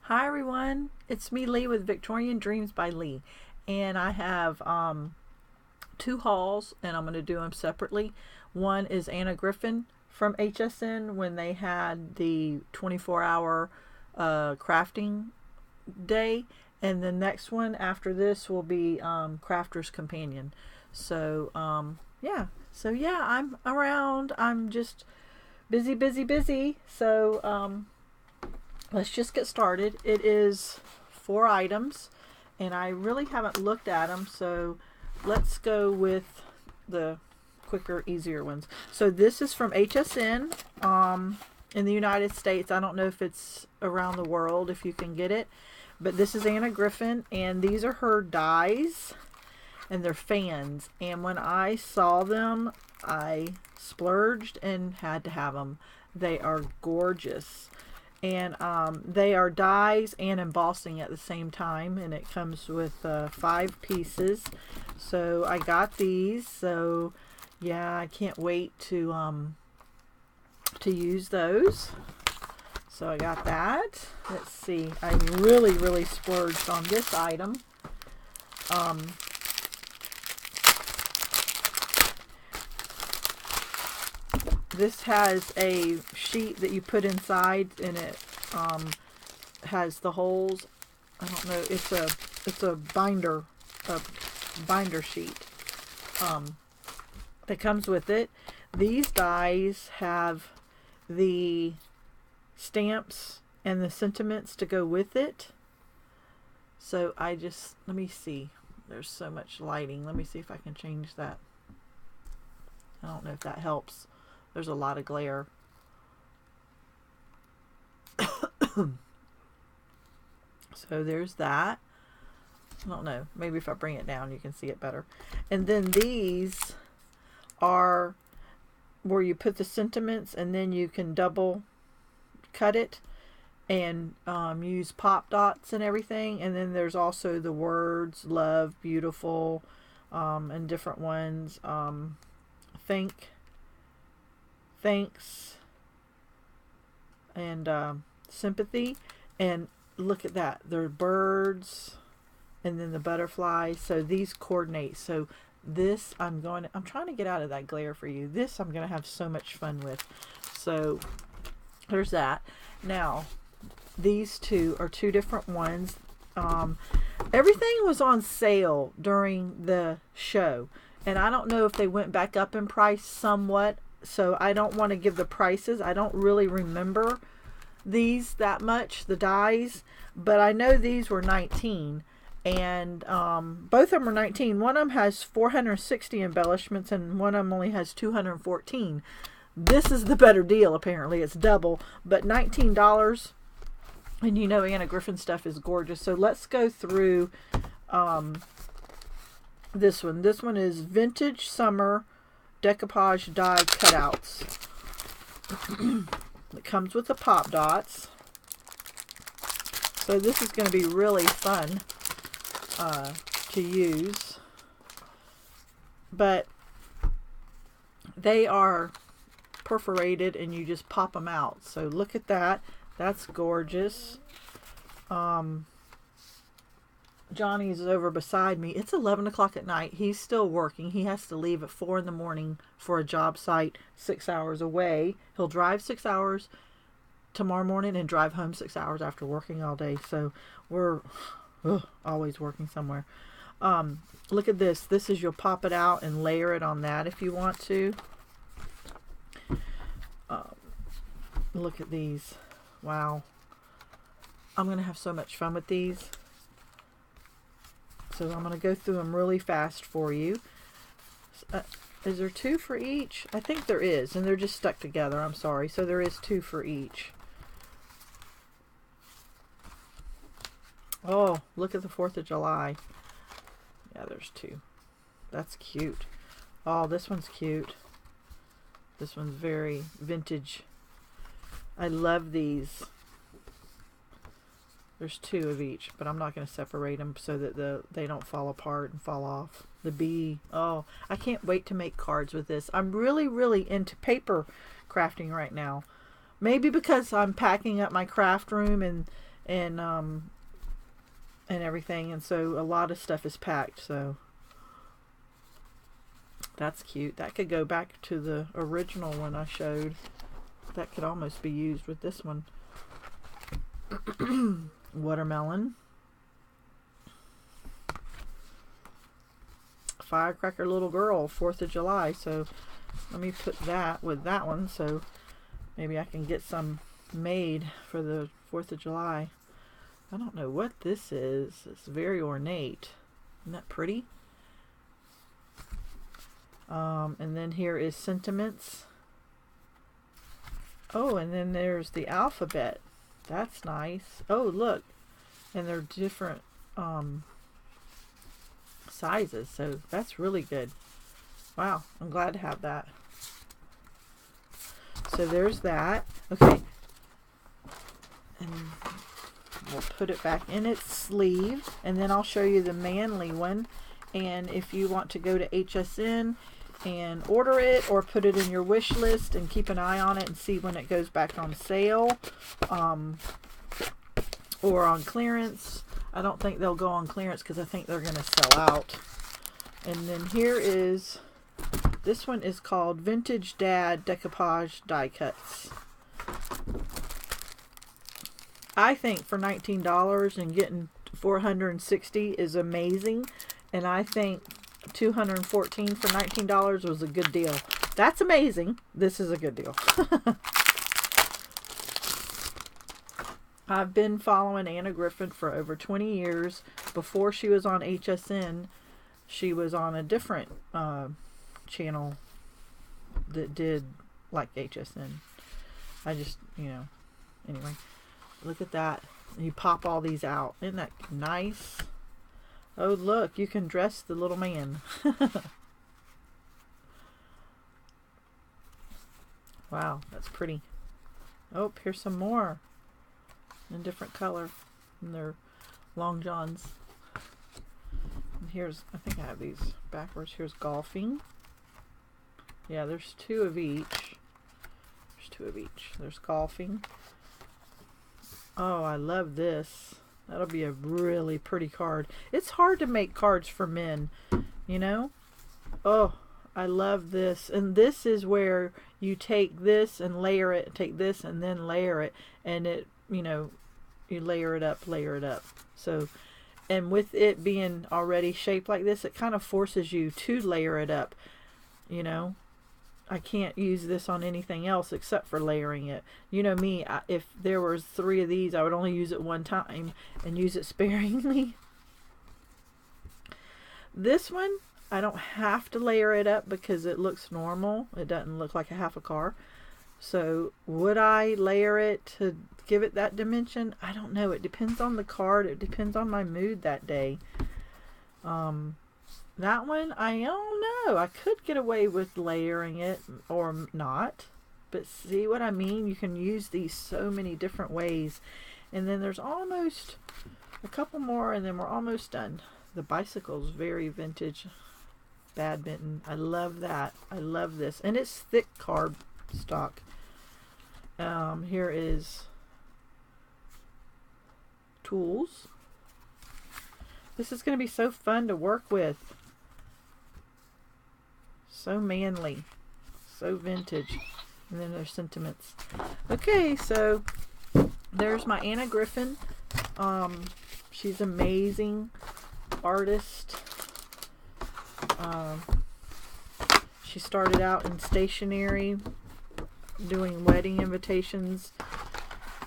Hi everyone, it's me Leigh with Victorian Dreams by Leigh, and I have two hauls and I'm going to do them separately. One is Anna Griffin from HSN when they had the 24-hour crafting day, and the next one after this will be Crafter's Companion. So I'm around. I'm just busy. So let's just get started. It is 4 items and I really haven't looked at them, so let's go with the quicker, easier ones. So this is from HSN in the United States. I don't know if it's around the world if you can get it, but this is Anna Griffin, and these are her dies and they're fans, and when I saw them I splurged and had to have them. They are gorgeous, and they are dies and embossing at the same time, and it comes with 5 pieces. So I got these, so yeah, I can't wait to use those. So I got that. Let's see, I really splurged on this item. This has a sheet that you put inside, and it has the holes. I don't know. It's a binder sheet that comes with it. These dies have the stamps and the sentiments to go with it. So let me see. There's so much lighting. Let me see if I can change that. I don't know if that helps. There's a lot of glare. So there's that. I don't know. Maybe if I bring it down you can see it better. And then these are where you put the sentiments, and then you can double cut it and use pop dots and everything. And then there's also the words love, beautiful, and different ones. Thanks, and sympathy. And look at that, they're birds and then the butterflies, so these coordinate. So this I'm trying to get out of that glare for you. This I'm going to have so much fun with. So there's that. Now these two are 2 different ones. Everything was on sale during the show, and I don't know if they went back up in price somewhat, so I don't want to give the prices. I don't really remember these that much, the dies, but I know these were 19, and both of them are 19. One of them has 460 embellishments and one of them only has 214. This is the better deal. Apparently it's double, but $19, and you know Anna Griffin stuff is gorgeous. So let's go through this one. This one is Vintage Summer Decoupage Die Cutouts. It comes with the pop dots, so this is going to be really fun to use. But they are perforated and you just pop them out. So look at that. That's gorgeous. Johnny's over beside me. It's 11 o'clock at night. He's still working. He has to leave at 4 in the morning for a job site 6 hours away. He'll drive 6 hours tomorrow morning and drive home 6 hours after working all day. So we're always working somewhere. Look at this. This is, you'll pop it out and layer it on that if you want to. Look at these. Wow. I'm going to have so much fun with these. So I'm going to go through them really fast for you. Is there 2 for each? I think there is, and they're just stuck together. I'm sorry. So there is 2 for each. Oh, look at the 4th of July. Yeah, there's 2. That's cute. Oh, this one's cute. This one's very vintage. I love these. There's 2 of each, but I'm not going to separate them so that they don't fall apart and fall off. The bee. Oh, I can't wait to make cards with this. I'm really into paper crafting right now. Maybe because I'm packing up my craft room, and and everything, and so a lot of stuff is packed, so that's cute. That could go back to the original one I showed. That could almost be used with this one. Watermelon. Firecracker little girl, 4th of July. So let me put that with that one, so maybe I can get some made for the 4th of July. I don't know what this is. It's very ornate. Isn't that pretty? And then here is sentiments. Oh, and then there's the alphabet. That's nice. Oh, look. And they're different sizes, so that's really good. Wow, I'm glad to have that. So there's that. Okay. And we'll put it back in its sleeve, and then I'll show you the manly one. And if you want to go to HSN and order it, or put it in your wish list and keep an eye on it and see when it goes back on sale, or on clearance. I don't think they'll go on clearance because I think they're going to sell out. And then here is, this one is called Vintage Dad Decoupage Die Cuts. I think for $19 and getting 460 is amazing, and I think 214 for $19 was a good deal. That's amazing. This is a good deal. I've been following Anna Griffin for over 20 years. Before she was on HSN, she was on a different channel that did like HSN. I just, you know, anyway, look at that. You pop all these out. Isn't that nice? Oh, look, you can dress the little man. Wow, that's pretty. Oh, here's some more in different color. And they're long johns. And here's, I think I have these backwards. Here's golfing. Yeah, there's 2 of each. There's 2 of each. There's golfing. Oh, I love this. That'll be a really pretty card. It's hard to make cards for men, you know? Oh, I love this. And this is where you take this and layer it, take this and then layer it, and it, you know, you layer it up. So, and with it being already shaped like this, it kind of forces you to layer it up, you know? I can't use this on anything else except for layering it. You know me, if there was 3 of these, I would only use it one time and use it sparingly. This one, I don't have to layer it up because it looks normal. It doesn't look like a half a car. So would I layer it to give it that dimension? I don't know. It depends on the card. It depends on my mood that day. That one, I don't know. I could get away with layering it or not. But see what I mean? You can use these so many different ways. And then there's almost a couple more and then we're almost done. The bicycle's very vintage. Badminton. I love that. I love this. And it's thick cardstock. Here is tools. This is going to be so fun to work with. So manly, so vintage. And then there's sentiments. Okay, so there's my Anna Griffin. She's amazing artist. She started out in stationery, doing wedding invitations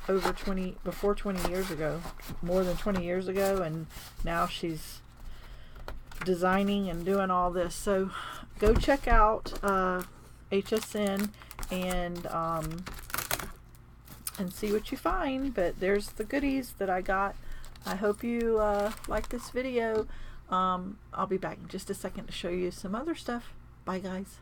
before 20 years ago, more than 20 years ago, and now she's designing and doing all this. So go check out HSN and see what you find. But there's the goodies that I got. I hope you like this video. I'll be back in just a second to show you some other stuff. Bye, guys.